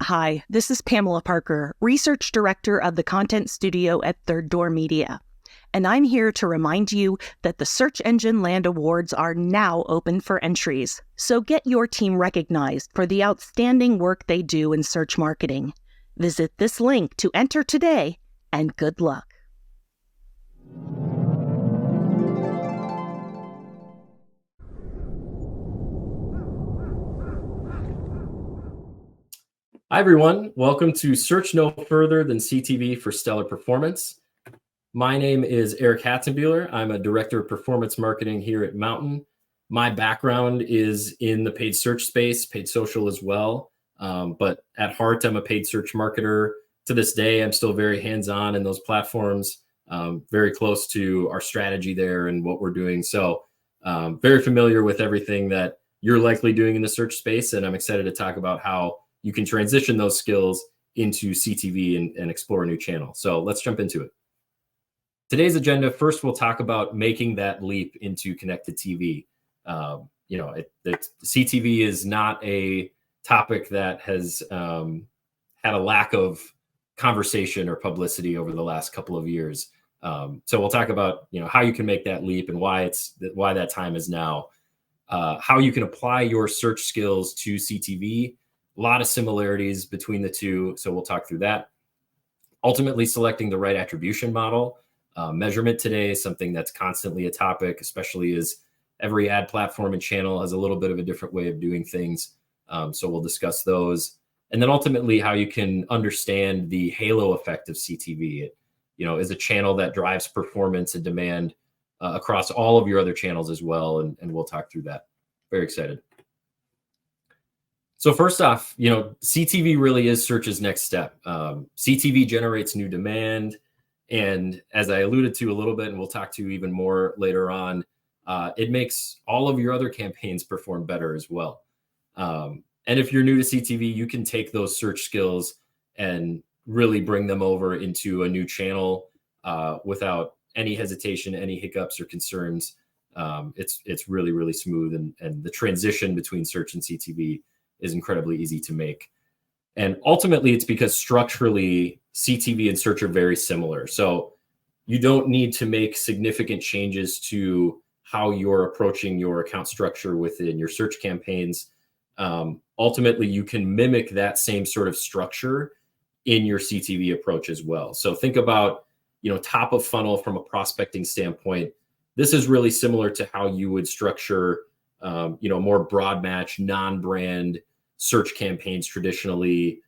Hi, this is Pamela Parker, Research Director of the Content Studio at Third Door Media. And I'm here to remind you that the Search Engine Land Awards are now open for entries. So get your team recognized for the outstanding work they do in search marketing. Visit this link to enter today, and good luck. Hi, everyone. Welcome to Search No Further Than CTV for Stellar Performance. My name is Eric Hatzenbuhler. I'm a Director of Performance Marketing here at Mountain. My background is in the paid search space, paid social as well. But at heart, I'm a paid search marketer. To this day, I'm still very hands-on in those platforms, very close to our strategy there and what we're doing. So very familiar with everything that you're likely doing in the search space. And I'm excited to talk about how you can transition those skills into CTV and explore a new channel. So let's jump into it. Today's agenda, first we'll talk about making that leap into connected TV. CTV is not a topic that has had a lack of conversation or publicity over the last couple of years. So we'll talk about how you can make that leap and why that time is now. How you can apply your search skills to CTV. A lot of similarities between the two, so we'll talk through that. Ultimately, selecting the right attribution model. Measurement today is something that's constantly a topic, especially as every ad platform and channel has a little bit of a different way of doing things. So we'll discuss those. And then ultimately, how you can understand the halo effect of CTV. It, is a channel that drives performance and demand across all of your other channels as well, and we'll talk through that. Very excited. So first off, CTV really is search's next step. CTV generates new demand. And as I alluded to a little bit, and we'll talk to even more later on, it makes all of your other campaigns perform better as well. And if you're new to CTV, you can take those search skills and really bring them over into a new channel without any hesitation, any hiccups or concerns. It's really, really smooth. And the transition between search and CTV is incredibly easy to make. And ultimately, it's because structurally, CTV and search are very similar. So you don't need to make significant changes to how you're approaching your account structure within your search campaigns. Ultimately, you can mimic that same sort of structure in your CTV approach as well. So think about, top of funnel from a prospecting standpoint. This is really similar to how you would structure, more broad match, non-brand search campaigns traditionally,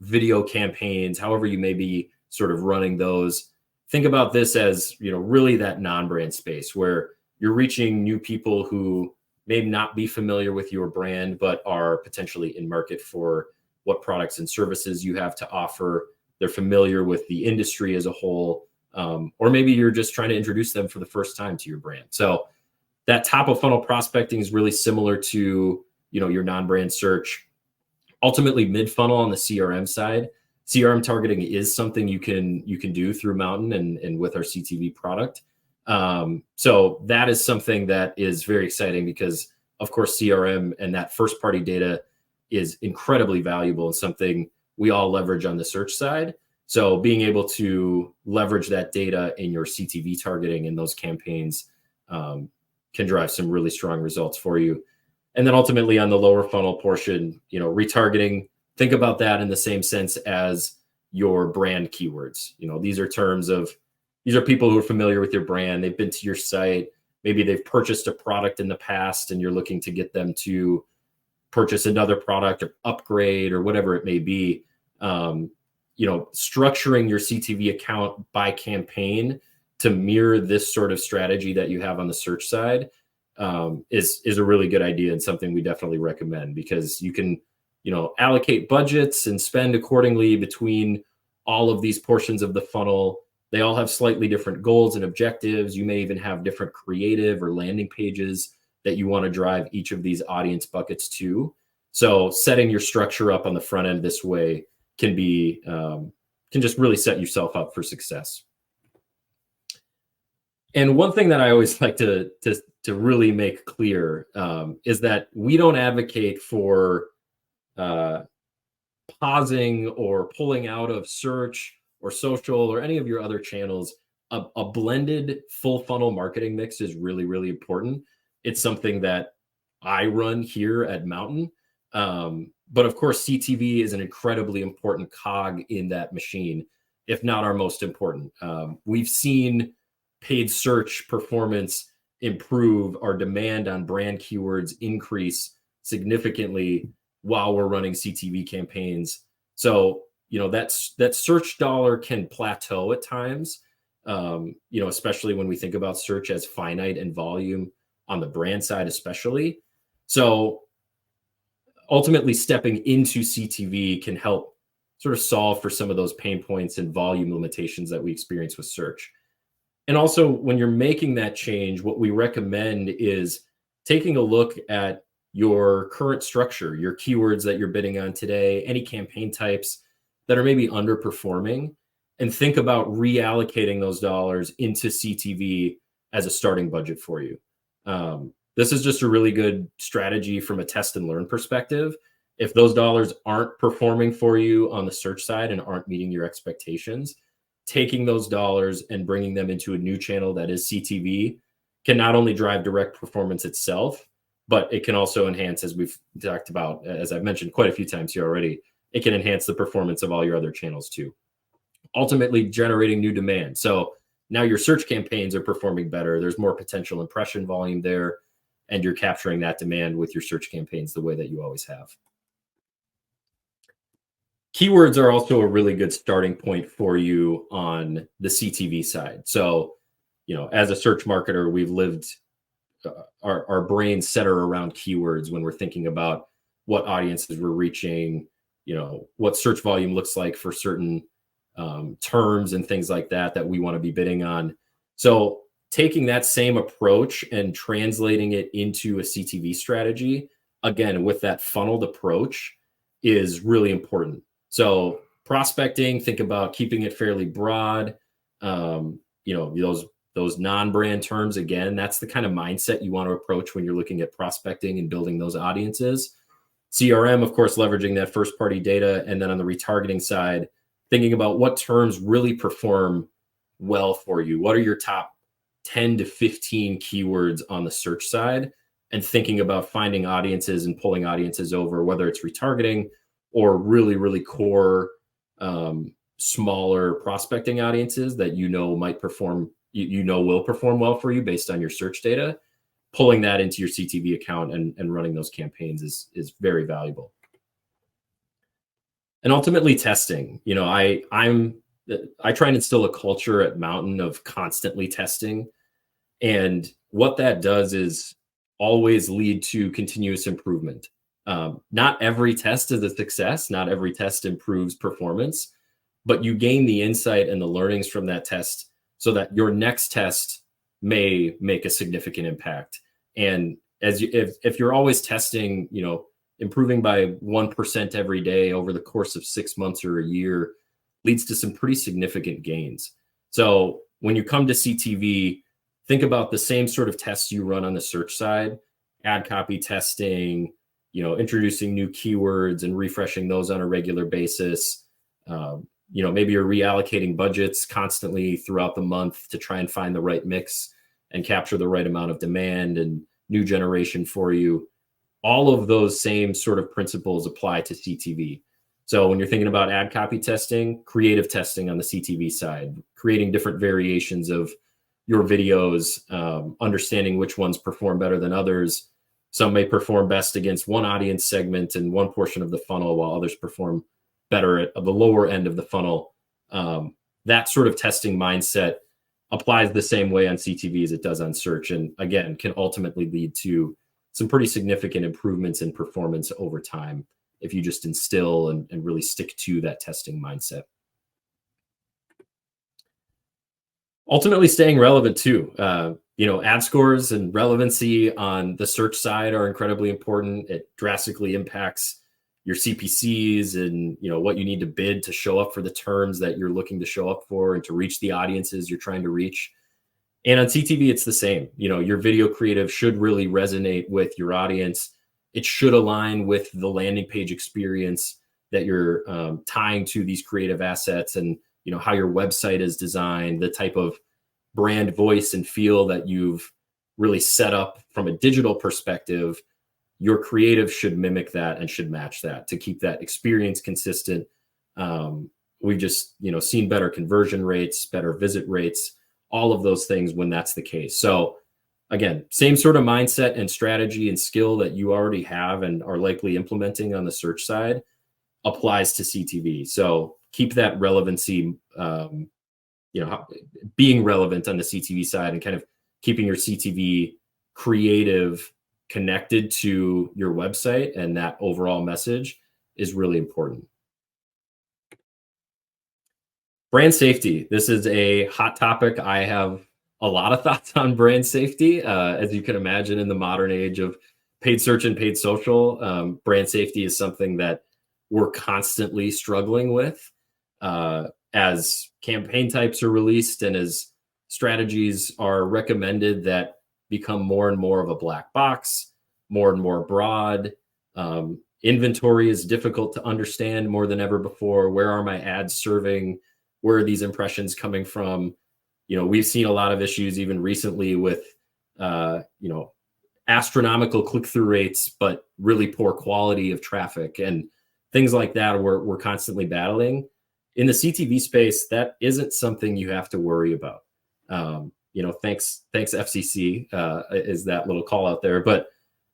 video campaigns, however you may be sort of running those. Think about this as, really that non-brand space where you're reaching new people who may not be familiar with your brand, but are potentially in market for what products and services you have to offer. They're familiar with the industry as a whole, or maybe you're just trying to introduce them for the first time to your brand. So that top of funnel prospecting is really similar to, your non-brand search. Ultimately, mid-funnel on the CRM side, CRM targeting is something you can do through Mountain and with our CTV product. So that is something that is very exciting because, of course, CRM and that first-party data is incredibly valuable and something we all leverage on the search side. So being able to leverage that data in your CTV targeting in those campaigns can drive some really strong results for you. And then ultimately on the lower funnel portion, retargeting, think about that in the same sense as your brand keywords. These are people who are familiar with your brand. They've been to your site. Maybe they've purchased a product in the past and you're looking to get them to purchase another product or upgrade or whatever it may be. Structuring your CTV account by campaign to mirror this sort of strategy that you have on the search side is a really good idea and something we definitely recommend because you can, allocate budgets and spend accordingly between all of these portions of the funnel. They all have slightly different goals and objectives. You may even have different creative or landing pages that you want to drive each of these audience buckets to. So setting your structure up on the front end this way can just really set yourself up for success. And one thing that I always like to really make clear is that we don't advocate for pausing or pulling out of search or social or any of your other channels, a blended full funnel marketing mix is really, really important. It's something that I run here at Mountain. But of course, CTV is an incredibly important cog in that machine, if not our most important. We've seen paid search performance improve, our demand on brand keywords increase significantly while we're running CTV campaigns. So, that search dollar can plateau at times, especially when we think about search as finite and volume on the brand side, especially. So ultimately stepping into CTV can help sort of solve for some of those pain points and volume limitations that we experience with search. And also, when you're making that change, what we recommend is taking a look at your current structure, your keywords that you're bidding on today, any campaign types that are maybe underperforming, and think about reallocating those dollars into CTV as a starting budget for you. This is just a really good strategy from a test and learn perspective. If those dollars aren't performing for you on the search side and aren't meeting your expectations, taking those dollars and bringing them into a new channel that is CTV can not only drive direct performance itself, but it can also enhance, as we've talked about, as I've mentioned quite a few times here already, it can enhance the performance of all your other channels too, ultimately generating new demand. So now your search campaigns are performing better. There's more potential impression volume there, and you're capturing that demand with your search campaigns the way that you always have. Keywords are also a really good starting point for you on the CTV side. So, as a search marketer, we've lived our brains center around keywords when we're thinking about what audiences we're reaching, what search volume looks like for certain terms and things like that we want to be bidding on. So taking that same approach and translating it into a CTV strategy, again, with that funneled approach, is really important. So prospecting, think about keeping it fairly broad. Those non-brand terms, again, that's the kind of mindset you want to approach when you're looking at prospecting and building those audiences. CRM, of course, leveraging that first-party data. And then on the retargeting side, thinking about what terms really perform well for you. What are your top 10 to 15 keywords on the search side? And thinking about finding audiences and pulling audiences over, whether it's retargeting or really, really core, smaller prospecting audiences that might perform, will perform well for you based on your search data. Pulling that into your CTV account and running those campaigns is very valuable. And ultimately testing. I try and instill a culture at Mountain of constantly testing. And what that does is always lead to continuous improvement. Not every test is a success. Not every test improves performance, but you gain the insight and the learnings from that test so that your next test may make a significant impact. And if you're always testing, improving by 1% every day over the course of 6 months or a year leads to some pretty significant gains. So when you come to CTV, think about the same sort of tests you run on the search side, ad copy testing, introducing new keywords and refreshing those on a regular basis. Maybe you're reallocating budgets constantly throughout the month to try and find the right mix and capture the right amount of demand and new generation for you. All of those same sort of principles apply to CTV. So when you're thinking about ad copy testing, creative testing on the CTV side, creating different variations of your videos, understanding which ones perform better than others. Some may perform best against one audience segment and one portion of the funnel, while others perform better at the lower end of the funnel. That sort of testing mindset applies the same way on CTV as it does on search. And again, can ultimately lead to some pretty significant improvements in performance over time if you just instill and really stick to that testing mindset. Ultimately staying relevant too. Ad scores and relevancy on the search side are incredibly important. It drastically impacts your CPCs and what you need to bid to show up for the terms that you're looking to show up for and to reach the audiences you're trying to reach. And on CTV, it's the same. Your video creative should really resonate with your audience. It should align with the landing page experience that you're tying to these creative assets, and how your website is designed, the type of brand voice and feel that you've really set up from a digital perspective, your creative should mimic that and should match that to keep that experience consistent. We've just seen better conversion rates, better visit rates, all of those things when that's the case. So again, same sort of mindset and strategy and skill that you already have and are likely implementing on the search side applies to CTV. So keep that relevancy, being relevant on the CTV side, and kind of keeping your CTV creative connected to your website and that overall message is really important. Brand safety. This is a hot topic. I have a lot of thoughts on brand safety. As you can imagine, in the modern age of paid search and paid social, brand safety is something that we're constantly struggling with as campaign types are released and as strategies are recommended that become more and more of a black box, more and more broad. Inventory is difficult to understand more than ever before. Where are my ads serving? Where are these impressions coming from? We've seen a lot of issues even recently with, astronomical click-through rates, but really poor quality of traffic and things like that. We're constantly battling. In the CTV space, that isn't something you have to worry about. Thanks FCC is that little call out there, but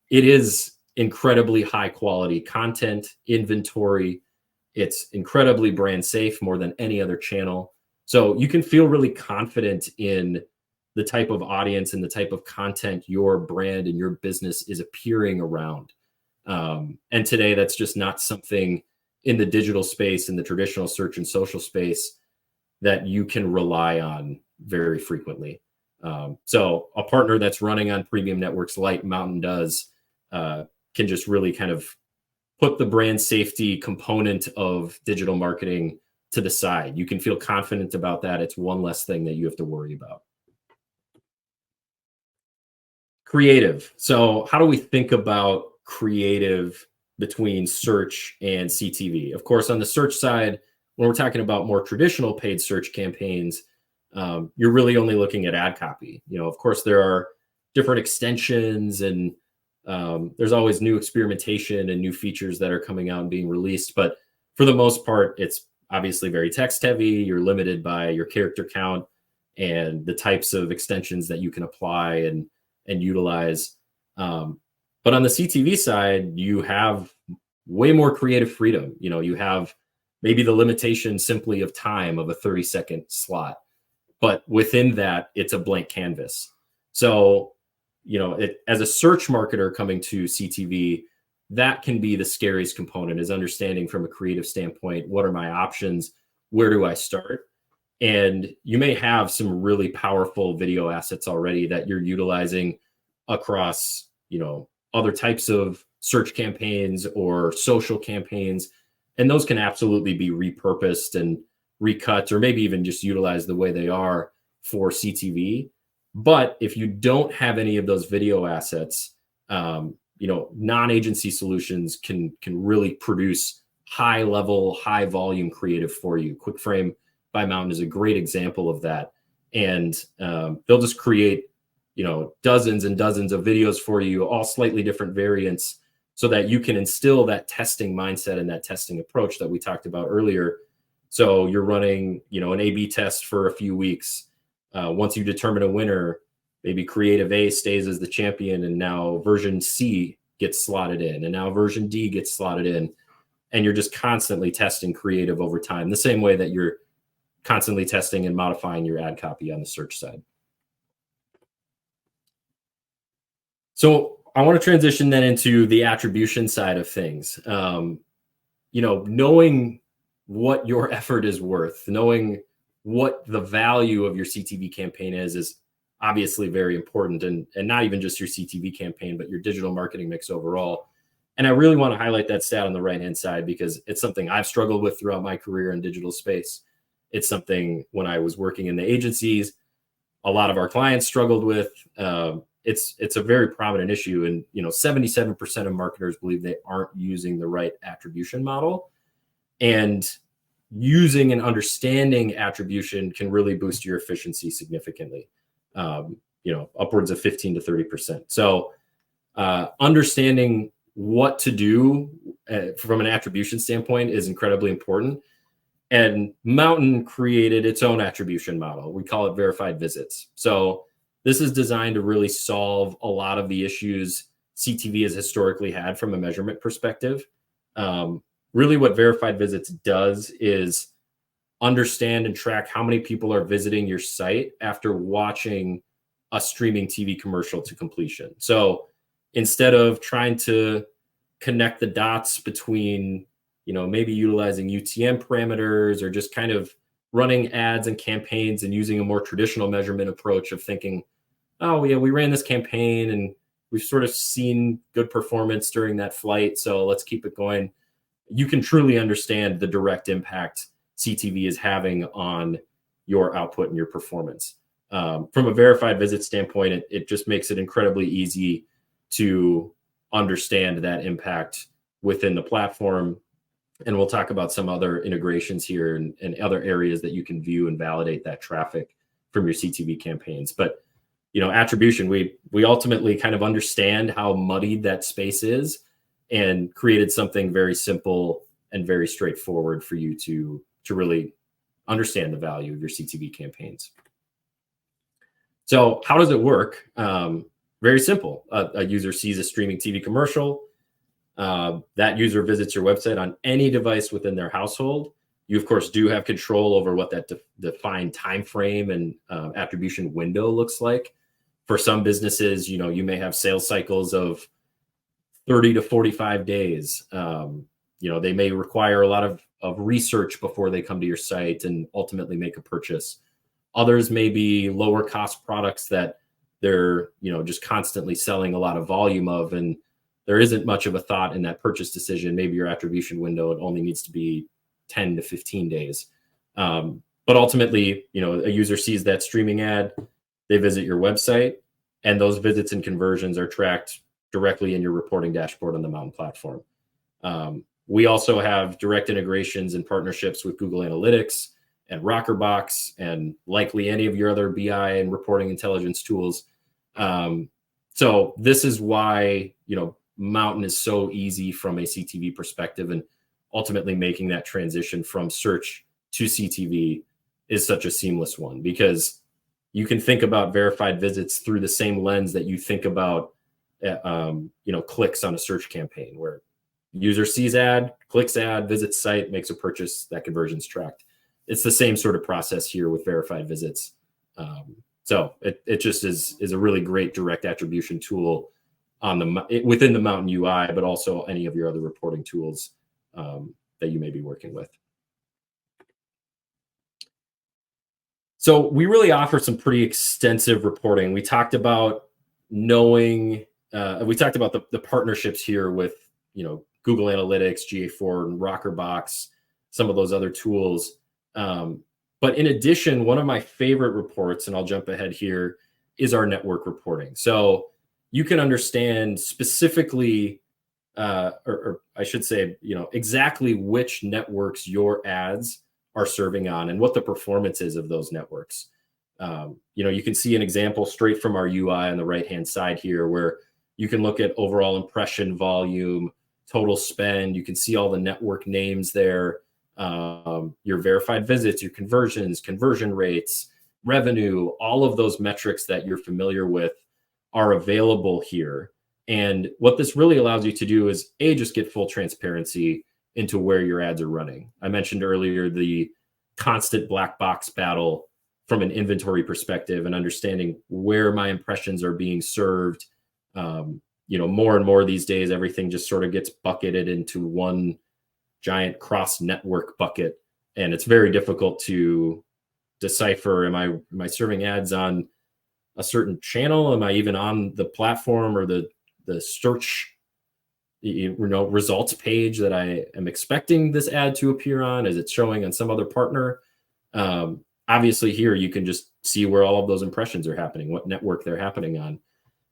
it is incredibly high quality content, inventory. It's incredibly brand safe, more than any other channel. So you can feel really confident in the type of audience and the type of content your brand and your business is appearing around. And today, that's just not something in the digital space, in the traditional search and social space, that you can rely on very frequently. So a partner that's running on premium networks like Mountain does can just really kind of put the brand safety component of digital marketing to the side. You can feel confident about that. It's one less thing that you have to worry about. Creative. So how do we think about creative between search and CTV? Of course, on the search side, when we're talking about more traditional paid search campaigns, you're really only looking at ad copy. Of course, there are different extensions and there's always new experimentation and new features that are coming out and being released. But for the most part, it's obviously very text heavy. You're limited by your character count and the types of extensions that you can apply and utilize. But on the CTV side, you have way more creative freedom. You have maybe the limitation simply of time of a 30-second slot, but within that, it's a blank canvas. So, as a search marketer coming to CTV, that can be the scariest component, is understanding from a creative standpoint, what are my options? Where do I start? And you may have some really powerful video assets already that you're utilizing across, other types of search campaigns or social campaigns. And those can absolutely be repurposed and recut, or maybe even just utilized the way they are for CTV. But if you don't have any of those video assets, non-agency solutions can really produce high level, high volume creative for you. QuickFrame by Mountain is a great example of that. And they'll just create, dozens and dozens of videos for you, all slightly different variants, so that you can instill that testing mindset and that testing approach that we talked about earlier. So you're running, an A/B test for a few weeks. Once you determine a winner, maybe creative A stays as the champion, and now version C gets slotted in, and now version D gets slotted in. And you're just constantly testing creative over time, the same way that you're constantly testing and modifying your ad copy on the search side. So I want to transition then into the attribution side of things. Knowing what your effort is worth, knowing what the value of your CTV campaign is obviously very important, and not even just your CTV campaign, but your digital marketing mix overall. And I really want to highlight that stat on the right-hand side, because it's something I've struggled with throughout my career in digital space. It's something when I was working in the agencies, a lot of our clients struggled with. It's a very prominent issue, and 77% of marketers believe they aren't using the right attribution model. And using and understanding attribution can really boost your efficiency significantly, upwards of 15 to 30%. So understanding what to do from an attribution standpoint is incredibly important. And Mountain created its own attribution model. We call it verified visits. So this is designed to really solve a lot of the issues CTV has historically had from a measurement perspective. Really what verified visits does is understand and track how many people are visiting your site after watching a streaming TV commercial to completion. So instead of trying to connect the dots between, maybe utilizing UTM parameters or just kind of running ads and campaigns and using a more traditional measurement approach of thinking, oh yeah, we ran this campaign and we've sort of seen good performance during that flight, so let's keep it going. You can truly understand the direct impact CTV is having on your output and your performance. From a verified visit standpoint, it just makes it incredibly easy to understand that impact within the platform. And we'll talk about some other integrations here and other areas that you can view and validate that traffic from your CTV campaigns. But attribution, we ultimately kind of understand how muddied that space is and created something very simple and very straightforward for you to really understand the value of your CTV campaigns. So how does it work? Very simple. A user sees a streaming TV commercial. That user visits your website on any device within their household. You, of course, do have control over what that defined time frame and attribution window looks like. For some businesses, you may have sales cycles of 30 to 45 days. They may require a lot of research before they come to your site and ultimately make a purchase. Others may be lower cost products that they're, just constantly selling a lot of volume of, and there isn't much of a thought in that purchase decision. Maybe your attribution window, it only needs to be 10 to 15 days. But ultimately, a user sees that streaming ad, they visit your website, and those visits and conversions are tracked directly in your reporting dashboard on the Mountain platform. We also have direct integrations and partnerships with Google Analytics and Rockerbox and likely any of your other BI and reporting intelligence tools. So this is why, Mountain is so easy from a CTV perspective, and ultimately making that transition from search to CTV is such a seamless one, because you can think about verified visits through the same lens that you think about, clicks on a search campaign, where user sees ad, clicks ad, visits site, makes a purchase, that conversion's tracked. It's the same sort of process here with verified visits. So it just is a really great direct attribution tool within the Mountain UI, but also any of your other reporting tools that you may be working with. So we really offer some pretty extensive reporting. We talked about the partnerships here with, Google Analytics, GA4, and Rockerbox, some of those other tools. But in addition, one of my favorite reports, and I'll jump ahead here, is our network reporting. So you can understand specifically, or I should say, exactly which networks your ads are serving on and what the performance is of those networks. You can see an example straight from our UI on the right-hand side here, where you can look at overall impression volume, total spend. You can see all the network names there, your verified visits, your conversions, conversion rates, revenue, all of those metrics that you're familiar with are available here. And what this really allows you to do is just get full transparency into where your ads are running. I mentioned earlier the constant black box battle from an inventory perspective and understanding where my impressions are being served. More and more these days, everything just sort of gets bucketed into one giant cross network bucket. And it's very difficult to decipher, am I serving ads on a certain channel? Am I even on the platform or the search results page that I am expecting this ad to appear on? Is it showing on some other partner? Obviously here you can just see where all of those impressions are happening, what network they're happening on.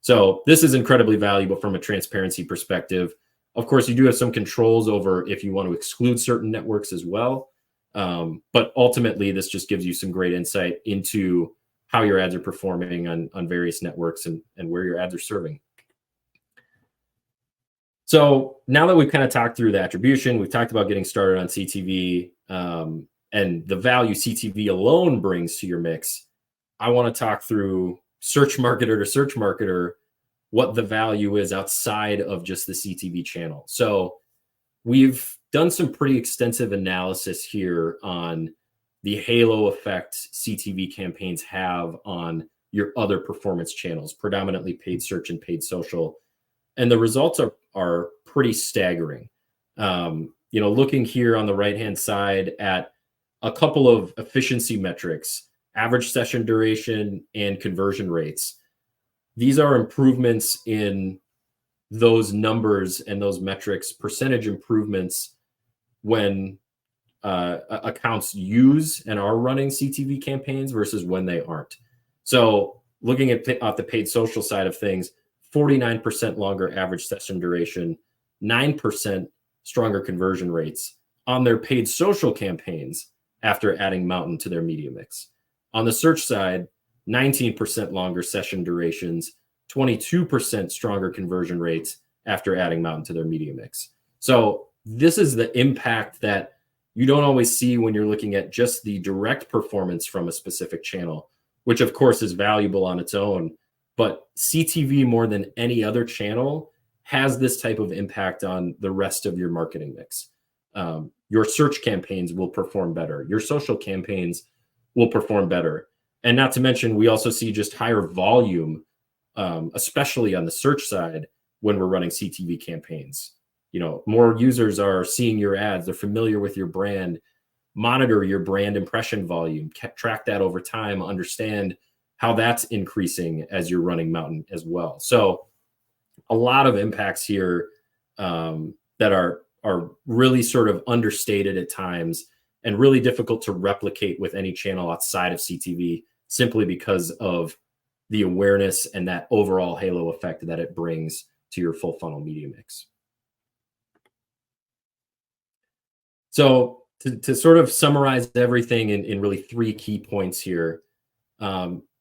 So this is incredibly valuable from a transparency perspective. Of course, you do have some controls over if you want to exclude certain networks as well. But ultimately, this just gives you some great insight into how your ads are performing on various networks and where your ads are serving. So now that we've kind of talked through the attribution, we've talked about getting started on CTV and the value CTV alone brings to your mix, I want to talk through search marketer to search marketer, what the value is outside of just the CTV channel. So we've done some pretty extensive analysis here on the halo effect CTV campaigns have on your other performance channels, predominantly paid search and paid social. And the results are pretty staggering. Looking here on the right-hand side at a couple of efficiency metrics, average session duration and conversion rates. These are improvements in those numbers and those metrics, percentage improvements when accounts use and are running CTV campaigns versus when they aren't. So looking at the paid social side of things, 49% longer average session duration, 9% stronger conversion rates on their paid social campaigns after adding Mountain to their media mix. On the search side, 19% longer session durations, 22% stronger conversion rates after adding Mountain to their media mix. So this is the impact that you don't always see when you're looking at just the direct performance from a specific channel, which of course is valuable on its own. But CTV, more than any other channel, has this type of impact on the rest of your marketing mix. Your search campaigns will perform better. Your social campaigns will perform better. And not to mention, we also see just higher volume, especially on the search side when we're running CTV campaigns. More users are seeing your ads. They're familiar with your brand. Monitor your brand impression volume. Track that over time. Understand how that's increasing as you're running Mountain as well. So a lot of impacts here that are really sort of understated at times and really difficult to replicate with any channel outside of CTV, simply because of the awareness and that overall halo effect that it brings to your full funnel media mix. So to sort of summarize everything in really 3 key points here.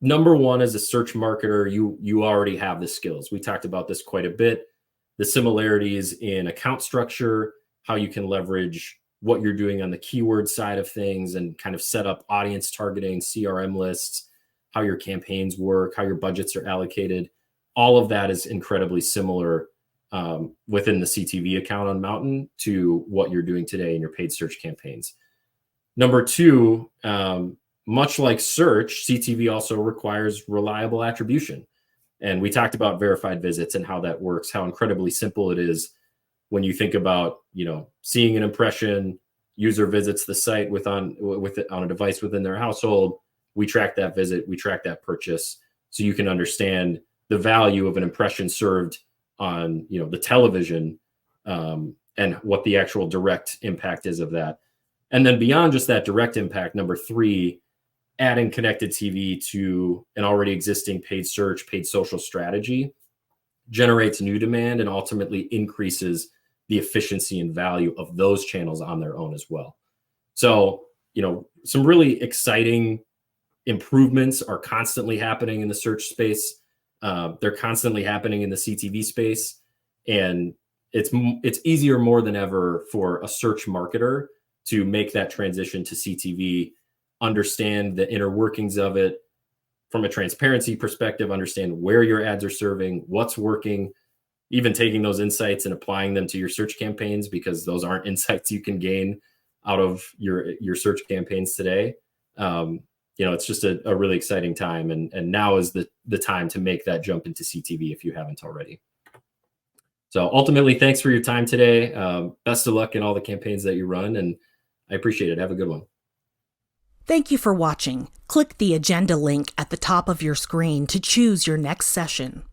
Number one, as a search marketer, you already have the skills. We talked about this quite a bit. The similarities in account structure, how you can leverage what you're doing on the keyword side of things and kind of set up audience targeting, CRM lists, how your campaigns work, how your budgets are allocated. All of that is incredibly similar within the CTV account on Mountain to what you're doing today in your paid search campaigns. Number two, much like search, CTV also requires reliable attribution. And we talked about verified visits and how that works, how incredibly simple it is when you think about, seeing an impression, user visits the site on a device within their household. We track that visit, we track that purchase, so you can understand the value of an impression served on, the television, and what the actual direct impact is of that. And then beyond just that direct impact, number 3, adding connected TV to an already existing paid search, paid social strategy generates new demand and ultimately increases the efficiency and value of those channels on their own as well. So, some really exciting improvements are constantly happening in the search space. They're constantly happening in the CTV space. And it's easier more than ever for a search marketer to make that transition to CTV, understand the inner workings of it from a transparency perspective, understand where your ads are serving, what's working, even taking those insights and applying them to your search campaigns, because those aren't insights you can gain out of your search campaigns today. It's just a really exciting time. And now is the time to make that jump into CTV if you haven't already. So ultimately, thanks for your time today. Best of luck in all the campaigns that you run, and I appreciate it. Have a good one. Thank you for watching. Click the agenda link at the top of your screen to choose your next session.